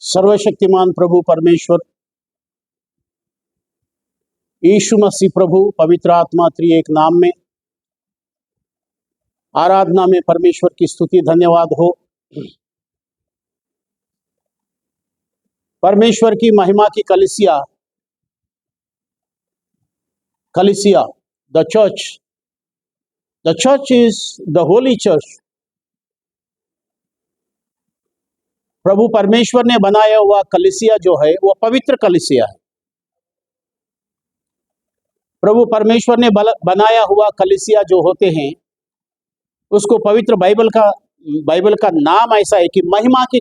सर्वशक्तिमान प्रभु परमेश्वर यीशु मसीह प्रभु पवित्र आत्मा त्रिएक नाम में आराधना में परमेश्वर की स्तुति धन्यवाद हो। परमेश्वर की महिमा की कलीसिया the church is the holy church. प्रभु परमेश्वर ने बनाया हुआ कलीसिया जो है वो पवित्र कलीसिया है। प्रभु परमेश्वर ने बनाया हुआ कलीसिया जो होते हैं उसको पवित्र बाइबल का नाम ऐसा है कि महिमा की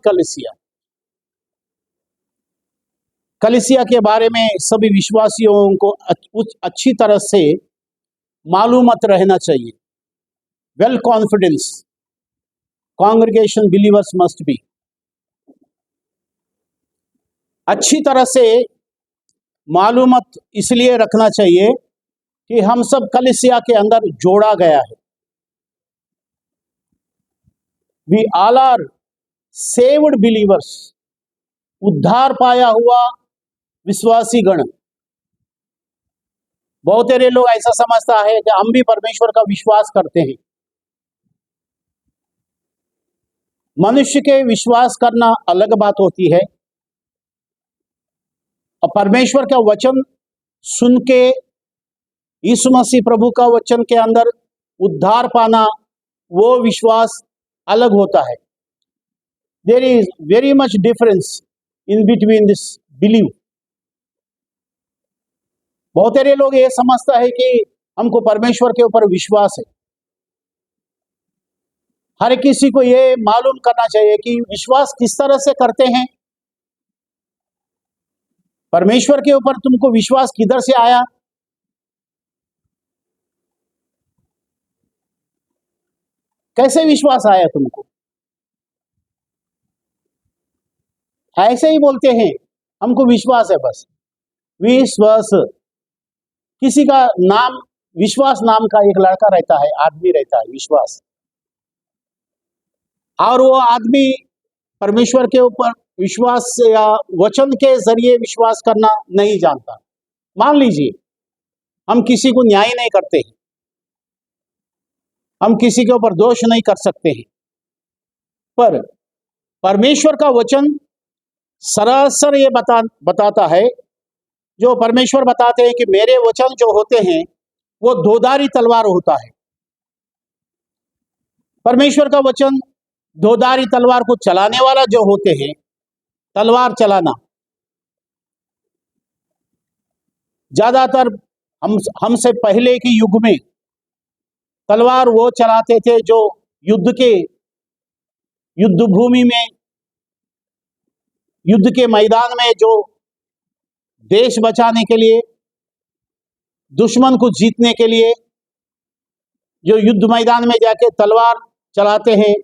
कलीसिया के बारे में सभी विश्वासियों को अच्छी तरह से मालूमात रहना चाहिए। Well confidence congregation believers must be. अच्छी तरह से मालूमात इसलिए रखना चाहिए कि हम सब कलीसिया के अंदर जोड़ा गया है। We all are saved believers, उद्धार पाया हुआ विश्वासी गण। बहुत सारे लोग ऐसा समझता है कि हम भी परमेश्वर का विश्वास करते हैं। मनुष्य के विश्वास करना अलग बात होती है और परमेश्वर का वचन सुन के यीशु मसीह प्रभु का वचन के अंदर उद्धार पाना वो विश्वास अलग होता है। There is very much difference in between this believe. बहुत सारे लोग ये समझता है कि हमको परमेश्वर के ऊपर विश्वास है। हर किसी को ये मालूम करना चाहिए कि विश्वास किस तरह से करते हैं। परमेश्वर के ऊपर तुमको विश्वास किधर से आया? कैसे विश्वास आया तुमको? ऐसे ही बोलते हैं हमको विश्वास है, बस विश्वास। किसी का नाम विश्वास नाम का एक लड़का रहता है, आदमी रहता है विश्वास, और वो आदमी परमेश्वर के ऊपर विश्वास या वचन के जरिए विश्वास करना नहीं जानता। मान लीजिए हम किसी को न्याय नहीं करते हैं, हम किसी के ऊपर दोष नहीं कर सकते हैं, पर परमेश्वर का वचन सरासर ये बताता है, जो परमेश्वर बताते हैं कि मेरे वचन जो होते हैं वो दोधारी तलवार होता है। परमेश्वर का वचन दोधारी तलवार को चलाने वाला जो होते हैं, तलवार चलाना ज्यादातर हमसे पहले के युग में तलवार वो चलाते थे जो युद्ध भूमि में, युद्ध के मैदान में, जो देश बचाने के लिए, दुश्मन को जीतने के लिए जो युद्ध मैदान में जाके तलवार चलाते हैं,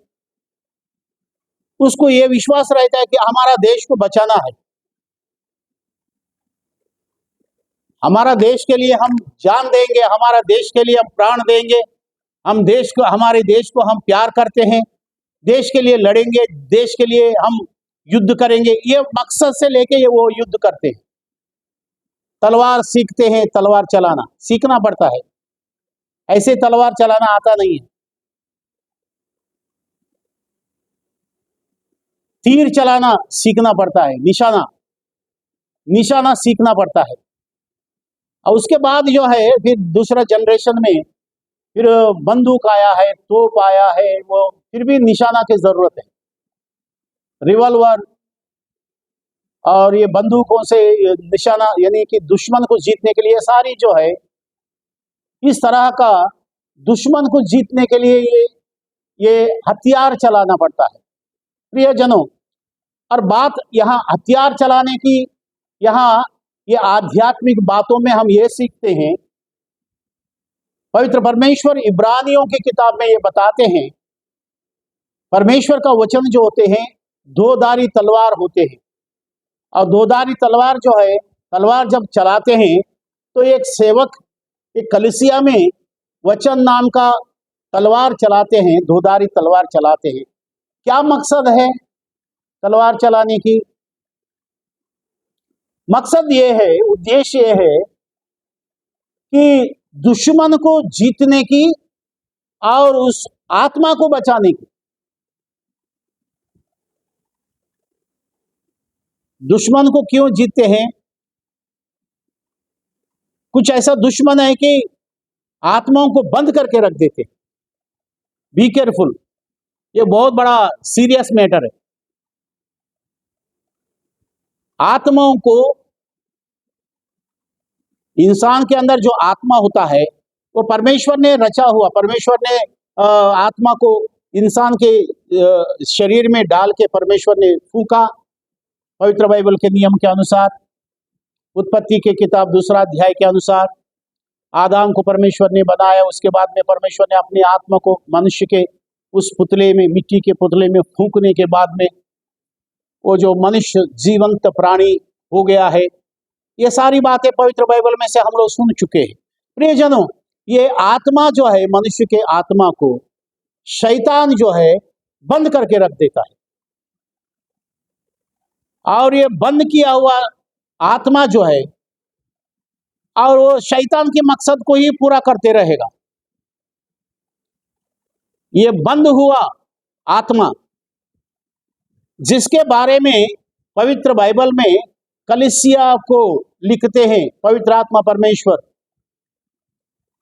उसको ये विश्वास रहता है कि हमारा देश को बचाना है। हमारा देश के लिए हम जान देंगे, हमारा देश के लिए हम प्राण देंगे, हमारे देश को हम प्यार करते हैं, देश के लिए लड़ेंगे, देश के लिए हम युद्ध करेंगे। ये मकसद से लेके ये वो युद्ध करते हैं। तलवार सीखते हैं, तलवार चलाना सीखना पड़ता है। ऐसे तलवार चलाना आता नहीं है। तीर चलाना सीखना पड़ता है, निशाना सीखना पड़ता है। और उसके बाद जो है फिर दूसरा जनरेशन में फिर बंदूक आया है, तोप आया है, वो फिर भी निशाना की जरूरत है। रिवॉल्वर और ये बंदूकों से निशाना, यानी कि दुश्मन को जीतने के लिए सारी जो है, इस तरह का दुश्मन को जीतने के लिए ये हथियार चलाना पड़ता है। प्रियजनों, और बात यहाँ हथियार चलाने की, यहाँ ये आध्यात्मिक बातों में हम ये सीखते हैं। पवित्र परमेश्वर इब्रानियों की किताब में ये बताते हैं, परमेश्वर का वचन जो होते हैं दोधारी तलवार होते हैं। और दोधारी तलवार जो है, तलवार जब चलाते हैं तो एक सेवक एक कलीसिया में वचन नाम का तलवार चलाते हैं, दोधारी तलवार चलाते हैं। क्या मकसद है तलवार चलाने की? मकसद ये है, उद्देश्य ये है कि दुश्मन को जीतने की और उस आत्मा को बचाने की। दुश्मन को क्यों जीतते हैं? कुछ ऐसा दुश्मन है कि आत्माओं को बंद करके रख देते। बी केयरफुल, ये बहुत बड़ा सीरियस मैटर है। आत्माओं को, इंसान के अंदर जो आत्मा होता है वो परमेश्वर ने रचा हुआ, परमेश्वर ने आत्मा को इंसान के शरीर में डाल के परमेश्वर ने फूंका। पवित्र बाइबल के नियम के अनुसार, उत्पत्ति के किताब 2 अध्याय के अनुसार आदम को परमेश्वर ने बनाया। उसके बाद में परमेश्वर ने अपनी आत्मा को मनुष्य के उस पुतले में, मिट्टी के पुतले में फूंकने के बाद में वो जो मनुष्य जीवंत प्राणी हो गया है। ये सारी बातें पवित्र बाइबल में से हम लोग सुन चुके हैं। प्रियजनों, ये आत्मा जो है, मनुष्य के आत्मा को शैतान जो है बंद करके रख देता है, और ये बंद किया हुआ आत्मा जो है, और वो शैतान के मकसद को ही पूरा करते रहेगा। ये बंद हुआ आत्मा, जिसके बारे में पवित्र बाइबल में कलीसिया को लिखते हैं पवित्र आत्मा परमेश्वर,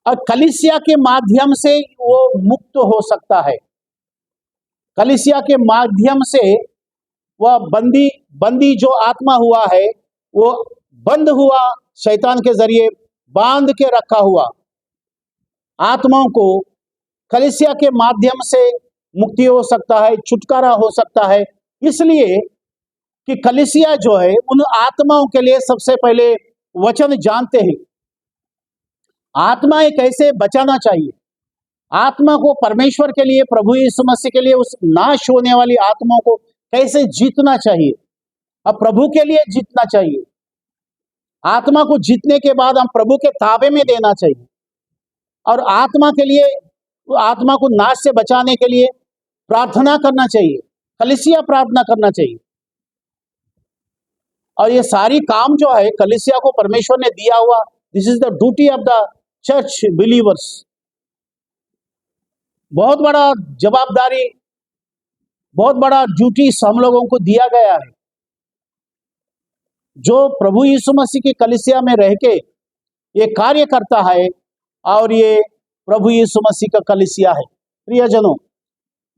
और कलीसिया के माध्यम से वो मुक्त हो सकता है। कलीसिया के माध्यम से वह बंदी जो आत्मा हुआ है, वो बंद हुआ, शैतान के जरिए बांध के रखा हुआ आत्माओं को कलीसिया के माध्यम से मुक्ति हो सकता है, छुटकारा हो सकता है। इसलिए कि कलीसिया जो है उन आत्माओं के लिए सबसे पहले वचन जानते हैं। आत्माएं कैसे बचाना चाहिए, आत्मा को परमेश्वर के लिए, प्रभु यीशु मसीह के लिए, उस नाश होने वाली आत्माओं को कैसे जीतना चाहिए, अब प्रभु के लिए जीतना चाहिए। आत्मा को जीतने के बाद हम प्रभु के ताबे में देना चाहिए, और आत्मा के लिए, आत्मा को नाश से बचाने के लिए प्रार्थना करना चाहिए, कलीसिया प्रार्थना करना चाहिए। और ये सारी काम जो है कलीसिया को परमेश्वर ने दिया हुआ, this is the duty of the church believers. बहुत बड़ा जवाबदारी, बहुत बड़ा ड्यूटी हम लोगों को दिया गया है, जो प्रभु यीशु मसीह की कलीसिया में रह के ये कार्य करता है, और ये प्रभु यीशु मसीह का कलीसिया है। प्रियजनों,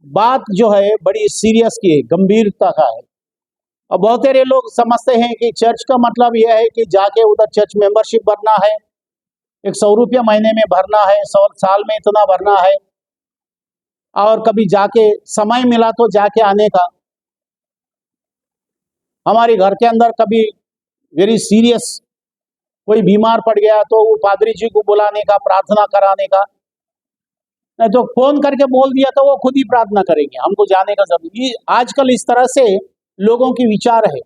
बात जो है बड़ी सीरियस की है, गंभीरता का है। और बहुत सारे लोग समझते हैं कि चर्च का मतलब यह है कि जाके उधर चर्च मेंबरशिप भरना है, 100 रुपया महीने में भरना है, साल में इतना भरना है, और कभी जाके समय मिला तो जाके आने का। हमारे घर के अंदर कभी वेरी सीरियस कोई बीमार पड़ गया तो वो पादरी जी को बुलाने का, प्रार्थना कराने का, नहीं तो फोन करके बोल दिया तो वो खुद ही प्रार्थना करेंगे, हमको जाने का जरूरी। आजकल इस तरह से लोगों की विचार है।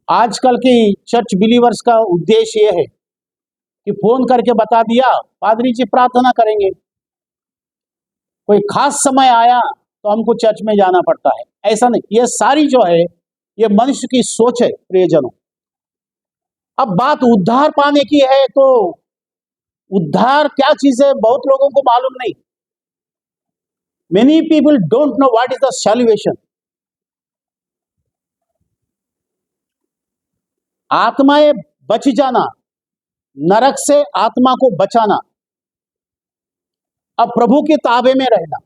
आजकल की चर्च बिलीवर्स का उद्देश्य यह है कि फोन करके बता दिया, पादरी जी प्रार्थना करेंगे, कोई खास समय आया तो हमको चर्च में जाना पड़ता है। ऐसा नहीं, ये सारी जो है ये मनुष्य की सोच है। प्रियजनों, अब बात उद्धार पाने की है, तो उद्धार क्या चीज है बहुत लोगों को मालूम नहीं। Many people don't know what is the salvation. आत्माएं बच जाना, नरक से आत्मा को बचाना, अब प्रभु के ताबे में रहना।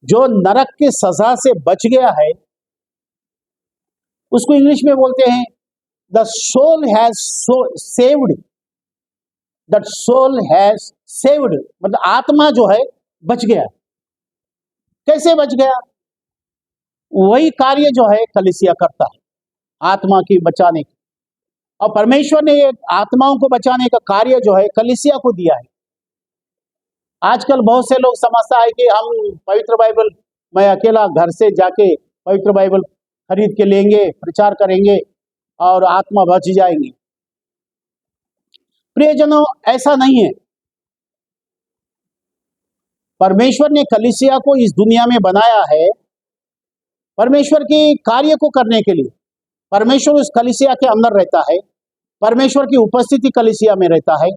जो नरक की सजा से बच गया है उसको इंग्लिश में बोलते हैं the soul has saved, that soul has saved, मतलब आत्मा जो है बच गया। कैसे बच गया? वही कार्य जो है कलीसिया करता है, आत्मा की बचाने की। और परमेश्वर ने ये आत्माओं को बचाने का कार्य जो है कलीसिया को दिया है। आजकल बहुत से लोग समझता है कि हम पवित्र बाइबल, मैं अकेला घर से जाके पवित्र बाइबल खरीद के लेंगे, प्रचार करेंगे और आत्मा बच जाएंगी। प्रियजनों, ऐसा नहीं है। परमेश्वर ने कलीसिया को इस दुनिया में बनाया है परमेश्वर के कार्य को करने के लिए। परमेश्वर उस कलीसिया के अंदर रहता है, परमेश्वर की उपस्थिति कलीसिया में रहता है,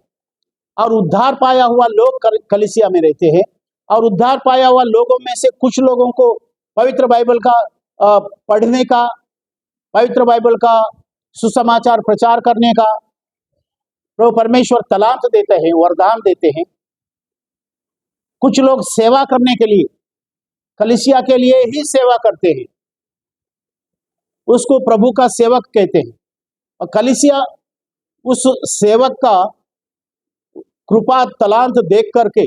और उद्धार पाया हुआ लोग कलीसिया में रहते हैं। और उद्धार पाया हुआ लोगों में से कुछ लोगों को पवित्र बाइबल का पढ़ने का, पवित्र बाइबल का सुसमाचार प्रचार करने का प्रभु परमेश्वर तलांत देते हैं, वरदान देते हैं। कुछ लोग सेवा करने के लिए, कलीसिया के लिए ही सेवा करते हैं, उसको प्रभु का सेवक कहते हैं। और कलीसिया उस सेवक का कृपा तलांत देख करके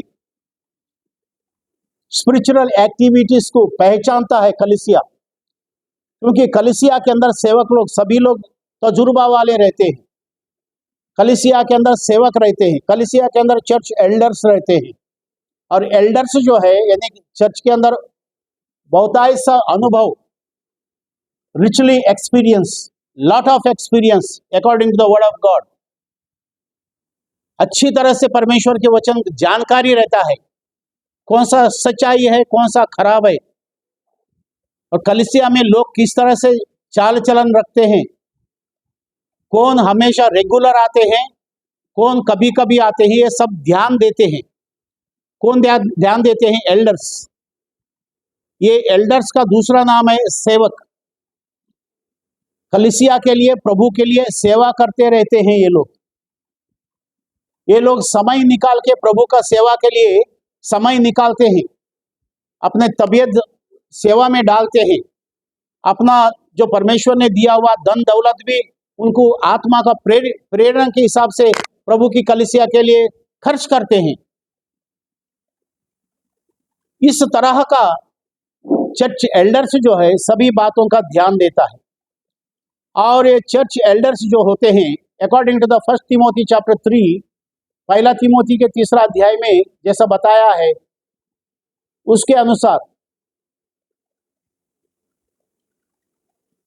स्पिरिचुअल एक्टिविटीज को पहचानता है कलीसिया, क्योंकि कलीसिया के अंदर सेवक लोग सभी लोग तजुर्बा वाले रहते हैं। कलीसिया के अंदर सेवक रहते हैं, कलीसिया के अंदर चर्च एल्डर्स रहते हैं। और एल्डर्स जो है यानी चर्च के अंदर बहुतायत सा अनुभव, richly experience, lot of experience according to the word of God, अच्छी तरह से परमेश्वर के वचन जानकारी रहता है, कौन सा सच्चाई है, कौन सा खराब है, और कलीसिया में लोग किस तरह से चाल चलन रखते हैं, कौन हमेशा रेगुलर आते हैं, कौन कभी कभी आते हैं, ये सब ध्यान देते हैं। कौन ध्यान देते हैं? एल्डर्स। ये एल्डर्स का दूसरा नाम है सेवक। कलीसिया के लिए, प्रभु के लिए सेवा करते रहते हैं ये लोग समय निकाल के प्रभु का सेवा के लिए समय निकालते हैं, अपने तबीयत सेवा में डालते हैं, अपना जो परमेश्वर ने दिया हुआ धन दौलत भी उनको आत्मा का प्रेरणा के हिसाब से प्रभु की कलीसिया के लिए खर्च करते हैं। इस तरह का चर्च एल्डर्स जो है सभी बातों का ध्यान देता है। और ये चर्च एल्डर्स जो होते हैं, according to the first Timothy chapter 3, पहला तिमोथी के 3 अध्याय में जैसा बताया है, उसके अनुसार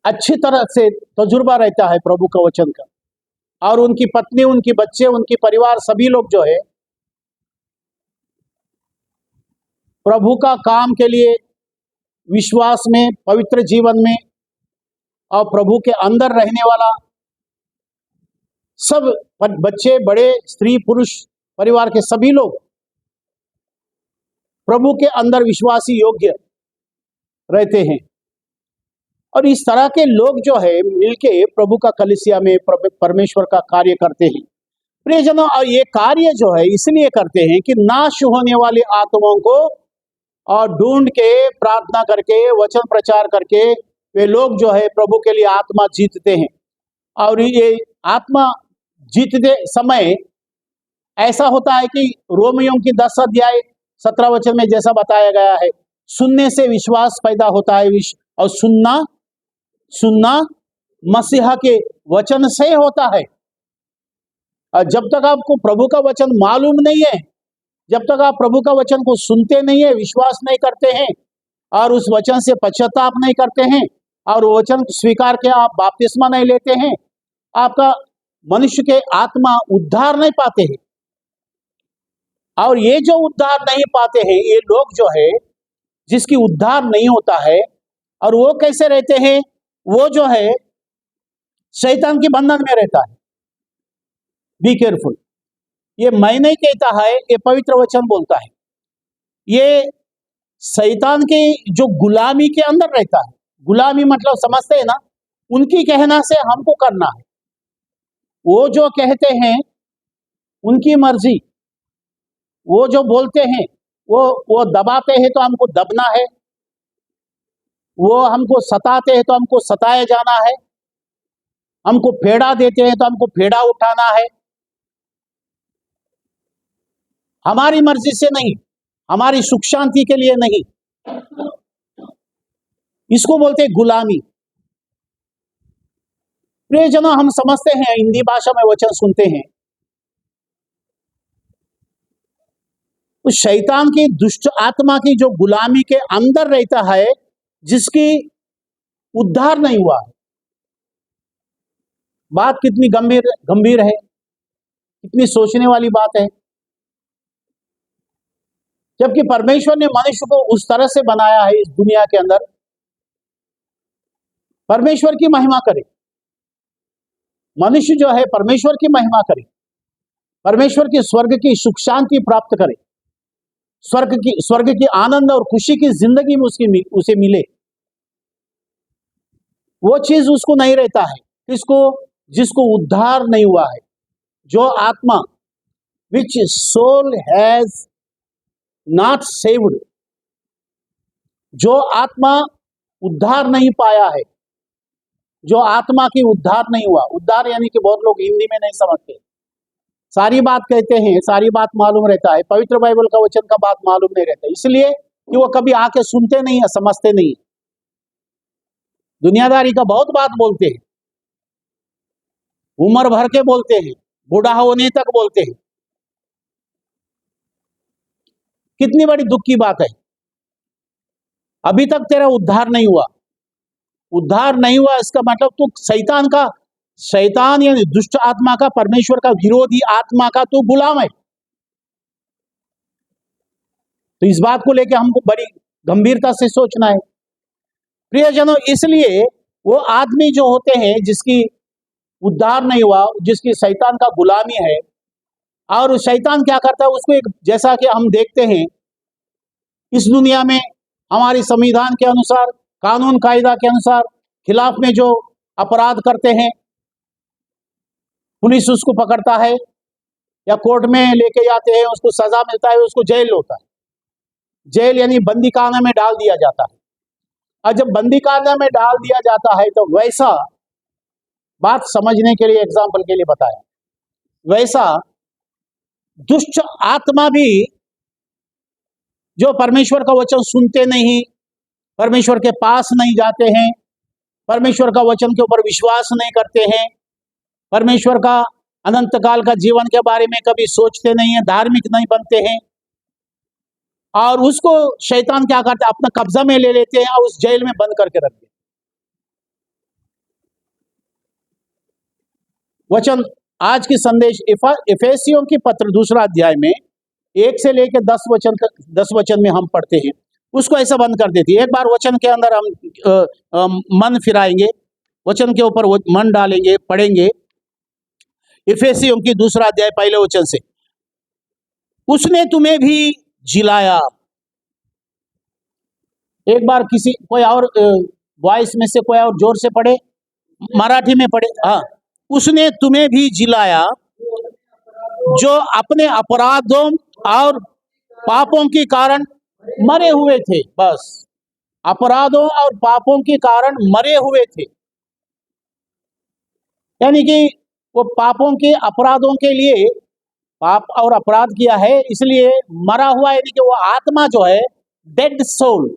अच्छी तरह से तजुर्बा रहता है प्रभु का वचन का, और उनकी पत्नी, उनके बच्चे, उनकी परिवार सभी लोग जो है प्रभु का काम के लिए विश्वास में, पवित्र जीवन में और प्रभु के अंदर रहने वाला सब बच्चे, बड़े, स्त्री, पुरुष, परिवार के सभी लोग प्रभु के अंदर विश्वासी योग्य रहते हैं। और इस तरह के लोग जो है मिलके प्रभु का कलीसिया में परमेश्वर का कार्य करते हैं। प्रियजनों, और ये कार्य जो है इसलिए करते हैं कि नाश होने वाली आत्माओं को और ढूंढ के, प्रार्थना करके, वचन प्रचार करके वे लोग जो है प्रभु के लिए आत्मा जीतते हैं। और ये आत्मा जीतते समय ऐसा होता है कि रोमियों की 10 अध्याय 17 वचन में जैसा बताया गया है, सुनने से विश्वास पैदा होता है, और सुनना मसीहा के वचन से होता है। और जब तक आपको प्रभु का वचन मालूम नहीं है, जब तक आप प्रभु का वचन को सुनते नहीं है, विश्वास नहीं करते हैं और उस वचन से पश्चाताप नहीं करते हैं और वो वचन स्वीकार के आप बपतिस्मा नहीं लेते हैं, आपका मनुष्य के आत्मा उद्धार नहीं पाते हैं। और ये जो उद्धार नहीं पाते हैं, ये लोग जो है जिसकी उद्धार नहीं होता है, और वो कैसे रहते हैं? वो जो है शैतान के बंधन में रहता है। Be careful. ये मैं नहीं कहता है, ये पवित्र वचन बोलता है। ये शैतान की जो गुलामी के अंदर रहता है। गुलामी मतलब समझते हैं ना, उनकी कहना से हमको करना है। वो जो कहते हैं उनकी मर्जी, वो जो बोलते हैं, वो दबाते हैं तो हमको दबना है, वो हमको सताते हैं तो हमको सताया जाना है, हमको फेड़ा देते हैं तो हमको फेड़ा उठाना है। हमारी मर्जी से नहीं, हमारी सुख शांति के लिए नहीं। इसको बोलते हैं गुलामी। प्रियजनों, हम समझते हैं, हिंदी भाषा में वचन सुनते हैं, उस शैतान की दुष्ट आत्मा की जो गुलामी के अंदर रहता है, जिसकी उद्धार नहीं हुआ। बात कितनी गंभीर है, कितनी सोचने वाली बात है। जबकि परमेश्वर ने मनुष्य को उस तरह से बनाया है इस दुनिया के अंदर। परमेश्वर की महिमा करें, मनुष्य जो है परमेश्वर की महिमा करे, परमेश्वर की स्वर्ग की सुख शांति प्राप्त करे, स्वर्ग की आनंद और खुशी की जिंदगी में उसे मिले, वो चीज उसको नहीं रहता है। किसको? जिसको उद्धार नहीं हुआ है, जो आत्मा विच सोल हैज नॉट सेव्ड, जो आत्मा उद्धार नहीं पाया है, जो आत्मा की उद्धार नहीं हुआ। उद्धार यानी कि बहुत लोग हिंदी में नहीं समझते, सारी बात कहते हैं, सारी बात मालूम रहता है, पवित्र बाइबल का वचन का बात मालूम नहीं रहता, इसलिए कि वो कभी आके सुनते नहीं है, समझते नहीं है, दुनियादारी का बहुत बात बोलते हैं, उम्र भर के बोलते हैं, बूढ़ा होने तक बोलते हैं। कितनी बड़ी दुख की बात है, अभी तक तेरा उद्धार नहीं हुआ। उद्धार नहीं हुआ इसका मतलब तू शैतान यानी दुष्ट आत्मा का, परमेश्वर का विरोधी आत्मा का तू गुलाम है। तो इस बात को लेकर हमको बड़ी गंभीरता से सोचना है प्रियजनों। इसलिए वो आदमी जो होते हैं जिसकी उद्धार नहीं हुआ, जिसकी शैतान का गुलामी है, और शैतान क्या करता है उसको एक, जैसा कि हम देखते हैं इस दुनिया में हमारी संविधान के अनुसार, कानून कायदा के अनुसार खिलाफ में जो अपराध करते हैं, पुलिस उसको पकड़ता है या कोर्ट में लेके जाते हैं, उसको सजा मिलता है, उसको जेल होता है। जेल यानी बंदी खाना में डाल दिया जाता है। और जब बंदी खाना में डाल दिया जाता है तो वैसा, बात समझने के लिए एग्जाम्पल के लिए बताया, वैसा दुष्ट आत्मा भी जो परमेश्वर का वचन सुनते नहीं, परमेश्वर के पास नहीं जाते हैं, परमेश्वर का वचन के ऊपर विश्वास नहीं करते हैं, परमेश्वर का अनंत काल का जीवन के बारे में कभी सोचते नहीं है, धार्मिक नहीं बनते हैं, और उसको शैतान क्या करता है, अपना कब्जा में ले लेते हैं और उस जेल में बंद करके रख देते। वचन आज की संदेश इफेसियों की पत्र 2 अध्याय में 1 से लेकर 10 वचन में हम पढ़ते हैं, उसको ऐसा बंद कर देती है। एक बार वचन के अंदर हम मन फिराएंगे, वचन के ऊपर मन डालेंगे, पढ़ेंगे। इफेसियों की 2 अध्याय पहले वचन से, उसने तुम्हें भी जिलाया। एक बार कोई और वॉइस में से कोई और जोर से पढ़े, मराठी में पढ़े। हाँ, उसने तुम्हें भी जिलाया जो अपने अपराधों और पापों के कारण मरे हुए थे। बस, अपराधों और पापों के कारण मरे हुए थे, यानी कि वो पापों के, अपराधों के लिए पाप और अपराध किया है, इसलिए मरा हुआ, यानी कि वो आत्मा जो है, डेड सोल,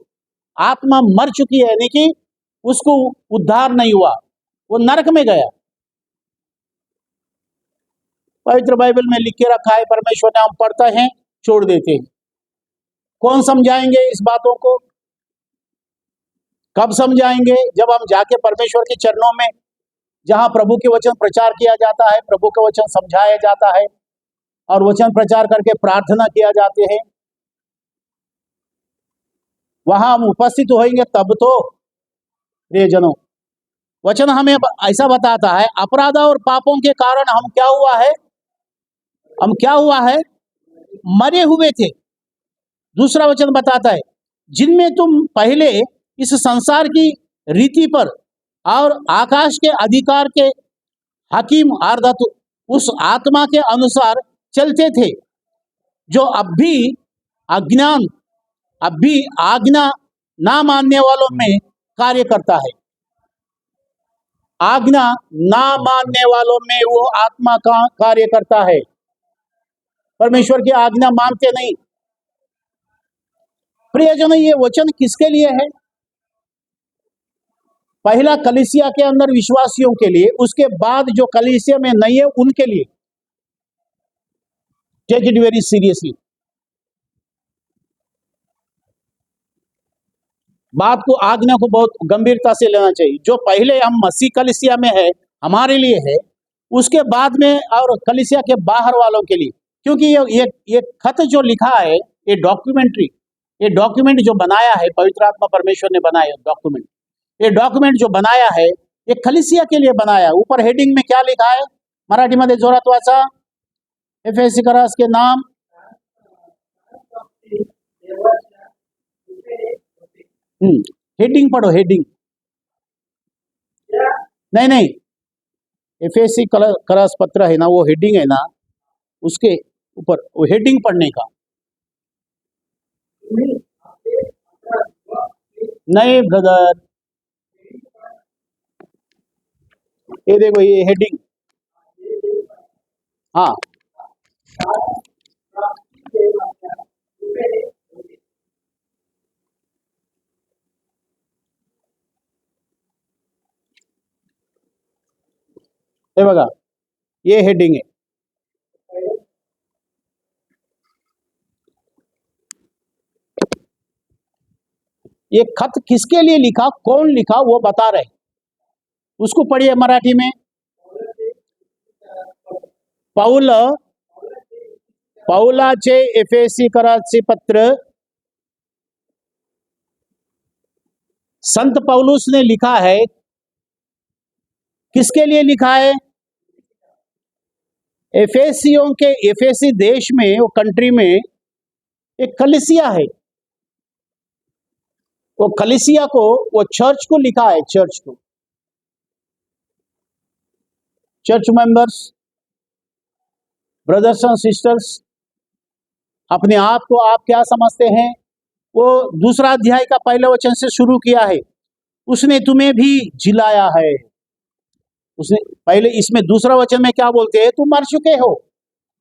आत्मा मर चुकी है, यानी कि उसको उद्धार नहीं हुआ, वो नरक में गया। पवित्र बाइबल में लिख के रखा है, परमेश्वर ने, हम पढ़ते हैं, छोड़ देते हैं। कौन समझाएंगे इस बातों को? कब समझाएंगे? जब हम जाके परमेश्वर के चरणों में, जहां प्रभु के वचन प्रचार किया जाता है, प्रभु के वचन समझाया जाता है और वचन प्रचार करके प्रार्थना किया जाते हैं, वहां हम उपस्थित होंगे, तब तो प्रियजनों वचन हमें ऐसा बताता है, अपराध और पापों के कारण हम क्या हुआ है, मरे हुए थे। दूसरा वचन बताता है, जिनमें तुम पहले इस संसार की रीति पर और आकाश के अधिकार के हकीम अर्थात उस आत्मा के अनुसार चलते थे, जो अब भी आज्ञा ना मानने वालों में कार्य करता है। आज्ञा ना मानने वालों में वो आत्मा का कार्य करता है। परमेश्वर की आज्ञा मानते नहीं। प्रियजनों, ये वचन किसके लिए है? पहला कलीसिया के अंदर विश्वासियों के लिए, उसके बाद जो कलीसिया में नहीं है उनके लिए। Take it very seriously. बात को, आज्ञा को बहुत गंभीरता से लेना चाहिए। जो पहले हम मसीह कलीसिया में है, हमारे लिए है, उसके बाद में और कलीसिया के बाहर वालों के लिए, क्योंकि ये खत जो लिखा है, ये डॉक्यूमेंट जो बनाया है, पवित्र आत्मा परमेश्वर ने बनाया डॉक्यूमेंट, ये डॉक्यूमेंट जो बनाया है, एक कलिसिया के लिए बनाया। ऊपर हेडिंग में क्या लिखा है मराठी मध्ये जोरात वाचा, एफएससी करास के नाम। हेडिंग पढ़ो, हेडिंग। नहीं नहीं, एफएससी करास पत्र है ना, वो हेडिंग है ना, उसके ऊपर वो हेडिंग पढ़ने का। नहीं ब्रदर, ये देखो ये हेडिंग। हाँ, हे बघा, ये हेडिंग है। ये खत किसके लिए लिखा, कौन लिखा, वो बता रहे, उसको पढ़िए मराठी में। पाऊल पाऊलाचे एफएससी कराचे पत्र संत पौलुस ने लिखा है। किसके लिए लिखा है? एफेसियों के, एफेसी देश में, वो कंट्री में एक कलिसिया है। वो कलिसिया को, वो चर्च को लिखा है, चर्च को। Church members, brothers and sisters, अपने आप को आप क्या समझते हैं? वो दूसरा अध्याय का पहले वचन से शुरू किया है, उसने तुम्हें भी जिलाया है। उसने पहले, इसमें दूसरा वचन में क्या बोलते हैं? तुम मर चुके हो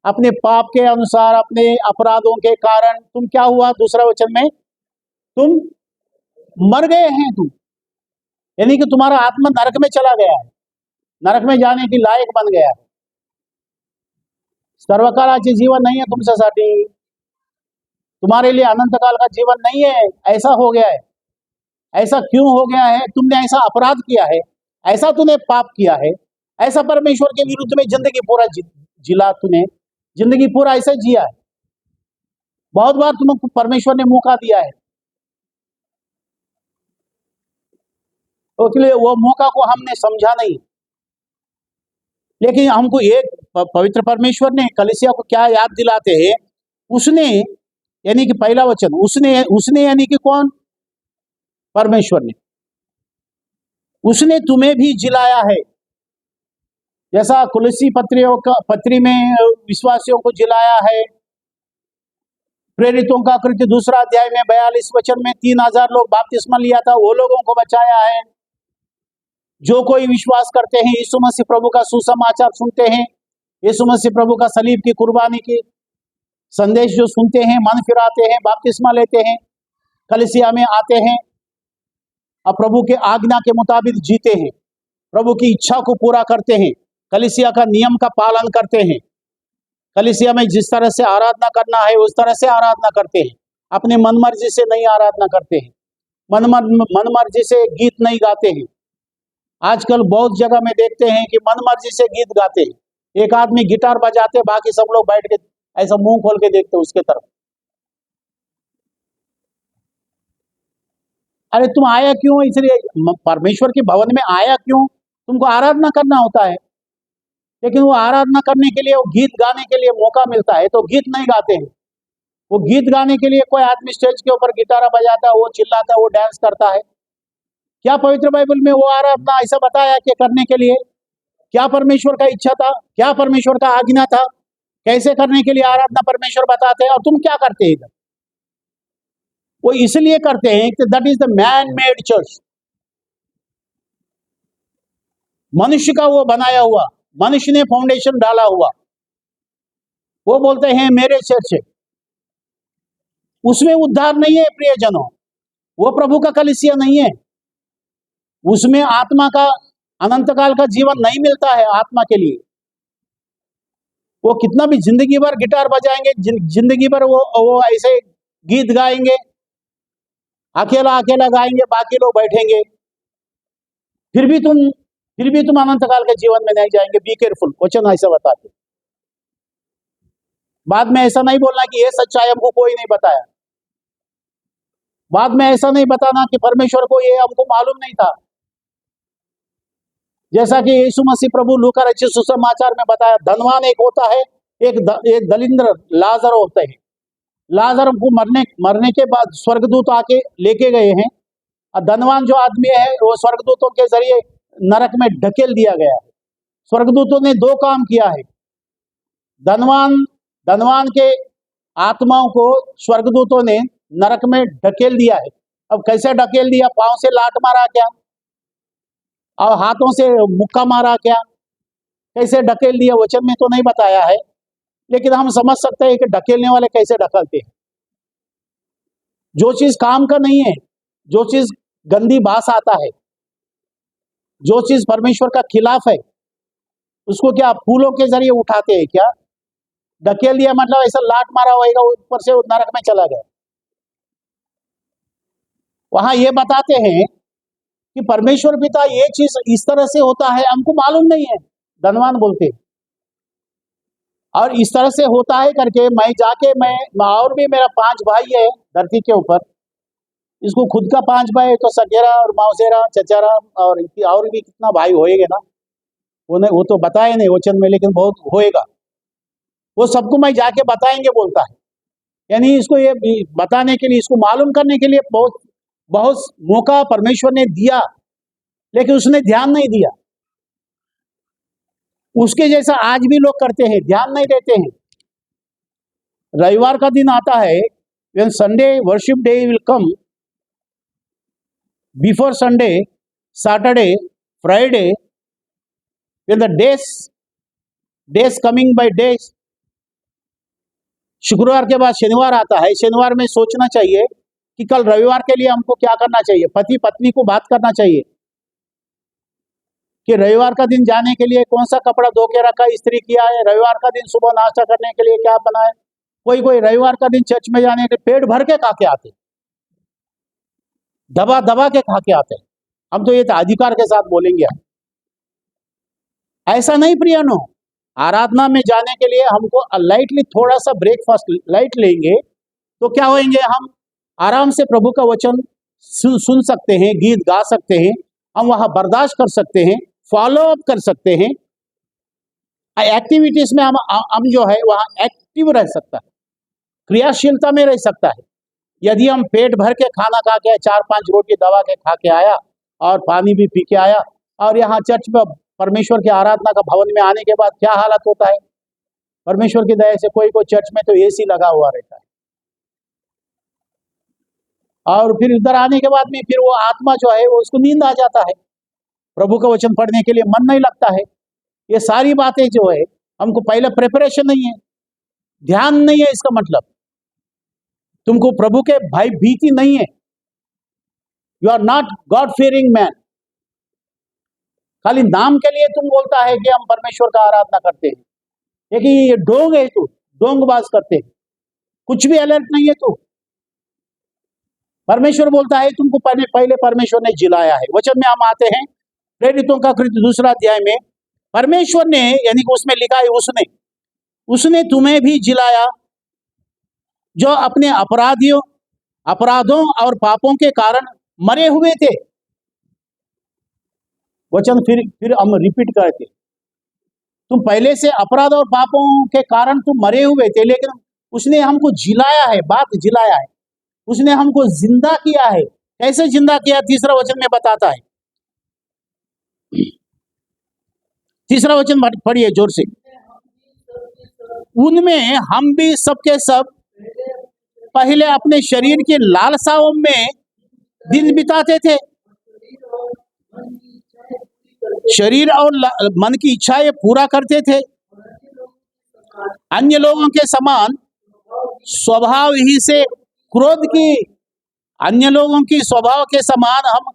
अपने पाप के अनुसार, अपने अपराधों के कारण। तुम क्या हुआ? दूसरा वचन में तुम मर गए हैं। तुम, यानी कि तुम्हारा आत्मा नरक में चला गया है, नरक में जाने की लायक बन गया है। सर्वकालाचे जीवन नहीं है तुमच्यासाठी, तुम्हारे लिए अनंत काल का जीवन नहीं है। ऐसा हो गया है। ऐसा क्यों हो गया है? तुमने ऐसा अपराध किया है, ऐसा तूने पाप किया है, ऐसा परमेश्वर के विरुद्ध में जिंदगी पूरा जिला, तूने जिंदगी पूरा ऐसे जिया है। बहुत बार तुमको परमेश्वर ने मौका दिया है, तो इसलिए वो मौका को हमने समझा नहीं। लेकिन हमको एक पवित्र परमेश्वर ने कलीसिया को क्या याद दिलाते हैं? उसने, यानी कि पहला वचन, उसने यानी कि कौन? परमेश्वर ने। उसने तुम्हें भी जिलाया है, जैसा कुलसी पत्री में विश्वासियों को जिलाया है। प्रेरितों का कृत्य दूसरा अध्याय में 42 वचन में 3000 लोग बपतिस्मा लिया था, वो लोगों को बचाया है। जो कोई विश्वास करते हैं, यीशु मसीह प्रभु का सुसमाचार सुनते हैं, यीशु मसीह प्रभु का सलीब की कुर्बानी की संदेश जो सुनते हैं, मन फिराते हैं, बपतिस्मा लेते हैं, कलीसिया में आते हैं, और प्रभु के आज्ञा के मुताबिक जीते हैं, प्रभु की इच्छा को पूरा करते हैं, कलीसिया का नियम का पालन करते हैं, कलीसिया में जिस तरह से आराधना करना है उस तरह से आराधना करते हैं, अपने मनमर्जी से नहीं आराधना करते हैं, मनमर्जी से गीत नहीं गाते हैं। आजकल बहुत जगह में देखते हैं कि मनमर्जी से गीत गाते हैं। एक आदमी गिटार बजाते, बाकी सब लोग बैठ के ऐसा मुंह खोल के देखते उसके तरफ। अरे तुम आया क्यों? इसलिए परमेश्वर के भवन में आया क्यों? तुमको आराधना करना होता है। लेकिन वो आराधना करने के लिए, वो गीत गाने के लिए मौका मिलता है तो गीत नहीं गाते हैं। वो गीत गाने के लिए कोई आदमी स्टेज के ऊपर गिटार बजाता है, वो चिल्लाता है, वो डांस करता है। क्या पवित्र बाइबल में वो आराधना ऐसा बताया कि करने के लिए? क्या परमेश्वर का इच्छा था? क्या परमेश्वर का आज्ञा था? कैसे करने के लिए आराधना परमेश्वर बताते हैं, और तुम क्या करते हैं इधर? वो इसलिए करते हैं कि that is the man made church. मनुष्य का वो बनाया हुआ, मनुष्य ने फाउंडेशन डाला हुआ। वो बोलते हैं मेरे चर्च है। उसमें उद्धार नहीं है प्रियजनों, वो प्रभु का कलीसिया नहीं है। उसमें आत्मा का, अनंत काल का जीवन नहीं मिलता है आत्मा के लिए। वो कितना भी जिंदगी भर गिटार बजाएंगे, जिंदगी भर वो ऐसे गीत गाएंगे, अकेला अकेला गाएंगे, बाकी लोग बैठेंगे, फिर भी तुम अनंत काल के जीवन में नहीं जाएंगे। बी केयरफुल, वचन ऐसा बताते। बाद में ऐसा नहीं बोलना कि ये सच्चाई हमको कोई नहीं बताया। बाद में ऐसा नहीं बताना कि परमेश्वर को ये हमको मालूम नहीं था। जैसा कि यीशु मसीह प्रभु लूका रचित सुसमाचार में बताया, धनवान एक होता है, एक दरिद्र लाजर होते हैं। लाजर को मरने के बाद स्वर्गदूत आके लेके गए हैं, और धनवान जो आदमी है वो स्वर्गदूतों के जरिए नरक में ढकेल दिया गया है। स्वर्गदूतों ने दो काम किया है। धनवान के आत्माओं को स्वर्गदूतों ने नरक में ढकेल दिया है। अब कैसे ढकेल दिया? पांव से लात मारा क्या, और हाथों से मुक्का मारा क्या, कैसे ढकेल दिया वचन में तो नहीं बताया है, लेकिन हम समझ सकते हैं कि ढकेलने वाले कैसे ढकेलते हैं। जो चीज काम का नहीं है, जो चीज गंदी बास आता है, जो चीज परमेश्वर का खिलाफ है, उसको क्या फूलों के जरिए उठाते हैं क्या? ढकेल दिया मतलब ऐसा लात मारा होगा, ऊपर से नरक में चला गया। वहां ये बताते हैं कि परमेश्वर पिता ये चीज इस तरह से होता है, हमको मालूम नहीं है, धनवान बोलते हैं। और इस तरह से होता है करके मैं और भी मेरा 5 भाई है धरती के ऊपर, इसको खुद का 5 भाई है तो सगेरा और मौसेरा चचेरा और भी कितना भाई होएगा ना, वो तो बताए नहीं वचन में, लेकिन बहुत होएगा। वो सबको मैं जाके बताएंगे बोलता है। यानी इसको ये बताने के लिए, इसको मालूम करने के लिए बहुत मौका परमेश्वर ने दिया, लेकिन उसने ध्यान नहीं दिया। उसके जैसा आज भी लोग करते हैं, ध्यान नहीं देते हैं। रविवार का दिन आता है, when Sunday worship day will come, before Sunday, Saturday, Friday, when the days coming by days, शुक्रवार के बाद शनिवार आता है। शनिवार में सोचना चाहिए कि कल रविवार के लिए हमको क्या करना चाहिए। पति पत्नी को बात करना चाहिए कि रविवार का दिन जाने के लिए कौन सा कपड़ा धो के रखा, इस्त्री किया है, रविवार का दिन सुबह नाश्ता करने के लिए क्या बनाए। कोई रविवार का दिन चर्च में जाने के पेट भर के खा के आते, दबा दबा के खा के आते। हम तो ये अधिकार के साथ बोलेंगे, ऐसा नहीं प्रियनो। आराधना में जाने के लिए हमको लाइटली थोड़ा सा ब्रेकफास्ट लाइट लेंगे तो क्या होंगे, हम आराम से प्रभु का वचन सुन सकते हैं, गीत गा सकते हैं, हम वहां बर्दाश्त कर सकते हैं, फॉलो अप कर सकते हैं। एक्टिविटीज में हम जो है वहां एक्टिव रह सकता है, क्रियाशीलता में रह सकता है। यदि हम पेट भर के खाना खा के 4-5 रोटी दबा के खा के आया और पानी भी पी के आया, और यहाँ चर्च में परमेश्वर की आराधना का भवन में आने के बाद क्या हालत होता है। परमेश्वर की दया से कोई चर्च में तो एसी लगा हुआ रहता है, और फिर इधर आने के बाद में फिर वो आत्मा जो है वो उसको नींद आ जाता है, प्रभु का वचन पढ़ने के लिए मन नहीं लगता है। ये सारी बातें जो है, हमको पहले प्रिपरेशन नहीं है, ध्यान नहीं है। इसका मतलब तुमको प्रभु के भय भीति नहीं है, you are not God fearing man. खाली नाम के लिए तुम बोलता है कि हम परमेश्वर का आराधना करते हैं, लेकिन ये ढोंग है, तू ढोंगबाज करते हैं, कुछ भी अलर्ट नहीं है तू। परमेश्वर बोलता है तुमको पहले परमेश्वर ने जिलाया है। वचन में हम आते हैं प्रेरितों का कृत्य 2 अध्याय में, परमेश्वर ने, यानी कि उसमें लिखा है उसने तुम्हें भी जिलाया जो अपने अपराधों और पापों के कारण मरे हुए थे। वचन फिर हम रिपीट करते, तुम पहले से अपराध और पापों के कारण तुम मरे हुए थे, लेकिन उसने हमको जिलाया है, बात जिलाया है, उसने हमको जिंदा किया है। कैसे जिंदा किया? 3 वचन में बताता है। 3 वचन पढ़िए जोर से। उनमें हम भी सबके सब पहले अपने शरीर की लालसाओं में दिन बिताते थे, शरीर और मन की इच्छाएं पूरा करते थे, अन्य लोगों के समान स्वभाव ही से क्रोध की, अन्य लोगों की स्वभाव के समान हम